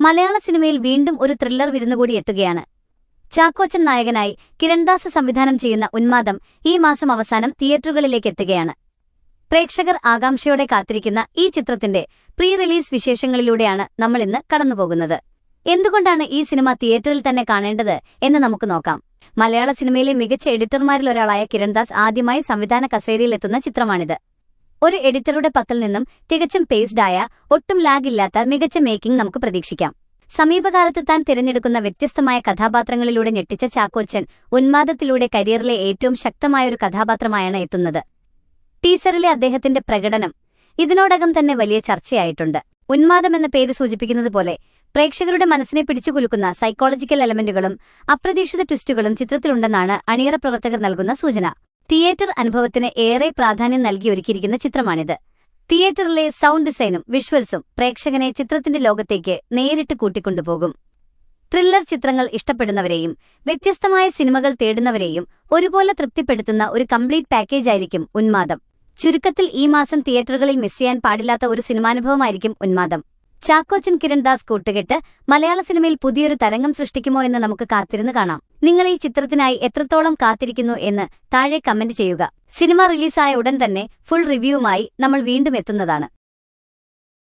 മലയാള സിനിമയിൽ വീണ്ടും ഒരു ത്രില്ലർ വിരുന്നുകൂടി എത്തുകയാണ്. ചാക്കോച്ചൻ നായകനായി കിരൺദാസ് സംവിധാനം ചെയ്യുന്ന ഉന്മാദം ഈ മാസം അവസാനം തിയേറ്ററുകളിലേക്ക് എത്തുകയാണ്. പ്രേക്ഷകർ ആകാംക്ഷയോടെ കാത്തിരിക്കുന്ന ഈ ചിത്രത്തിന്റെ പ്രീ റിലീസ് വിശേഷങ്ങളിലൂടെയാണ് നമ്മളിന്ന് കടന്നുപോകുന്നത്. എന്തുകൊണ്ടാണ് ഈ സിനിമ തിയേറ്ററിൽ തന്നെ കാണേണ്ടത് എന്ന് നമുക്ക് നോക്കാം. മലയാള സിനിമയിലെ മികച്ച എഡിറ്റർമാരിലൊരാളായ കിരൺദാസ് ആദ്യമായി സംവിധാന കസേരയിലെത്തുന്ന ചിത്രമാണിത്. ഒരു എഡിറ്ററുടെ പക്കൽ നിന്നും തികച്ചും പേസ്ഡായ, ഒട്ടും ലാഗ് ഇല്ലാത്ത മികച്ച മേക്കിംഗ് നമുക്ക് പ്രതീക്ഷിക്കാം. സമീപകാലത്ത് താൻ തിരഞ്ഞെടുക്കുന്ന വ്യത്യസ്തമായ കഥാപാത്രങ്ങളിലൂടെ ഞെട്ടിച്ച ചാക്കോച്ചൻ ഉന്മാദത്തിലൂടെ കരിയറിലെ ഏറ്റവും ശക്തമായൊരു കഥാപാത്രമായാണ് എത്തുന്നത്. ടീസറിലെ അദ്ദേഹത്തിന്റെ പ്രകടനം ഇതിനോടകം തന്നെ വലിയ ചർച്ചയായിട്ടുണ്ട്. ഉന്മാദം എന്ന പേര് സൂചിപ്പിക്കുന്നത് പോലെ പ്രേക്ഷകരുടെ മനസ്സിനെ പിടിച്ചുകുലുക്കുന്ന സൈക്കോളജിക്കൽ എലമെന്റുകളും അപ്രതീക്ഷിത ട്വിസ്റ്റുകളും ചിത്രത്തിലുണ്ടെന്നാണ് അണിയറ പ്രവർത്തകർ നൽകുന്ന സൂചന. തിയേറ്റർ അനുഭവത്തിന് ഏറെ പ്രാധാന്യം നൽകി ഒരുക്കിയിരിക്കുന്ന ചിത്രമാണിത്. തിയേറ്ററിലെ സൗണ്ട് ഡിസൈനും വിഷ്വൽസും പ്രേക്ഷകനെ ചിത്രത്തിന്റെ ലോകത്തേക്ക് നേരിട്ട് കൂട്ടിക്കൊണ്ടുപോകും. ത്രില്ലർ ചിത്രങ്ങൾ ഇഷ്ടപ്പെടുന്നവരെയും വ്യത്യസ്തമായ സിനിമകൾ തേടുന്നവരെയും ഒരുപോലെ തൃപ്തിപ്പെടുത്തുന്ന ഒരു കംപ്ലീറ്റ് പാക്കേജായിരിക്കും ഉന്മാദം. ചുരുക്കത്തിൽ ഈ മാസം തിയേറ്ററുകളിൽ മിസ് ചെയ്യാൻ പാടില്ലാത്ത ഒരു സിനിമാനുഭവമായിരിക്കും ഉന്മാദം. ചാക്കോച്ചൻ കിരൺദാസ് കൂട്ടുകെട്ട് മലയാള സിനിമയിൽ പുതിയൊരു തരംഗം സൃഷ്ടിക്കുമോ എന്ന് നമുക്ക് കാത്തിരുന്ന് കാണാം. നിങ്ങൾ ഈ ചിത്രത്തിനായി എത്രത്തോളം കാത്തിരിക്കുന്നു എന്ന് താഴെ കമന്റ് ചെയ്യുക. സിനിമ റിലീസായ ഉടൻ തന്നെ ഫുൾ റിവ്യൂവുമായി നമ്മൾ വീണ്ടും എത്തുന്നതാണ്.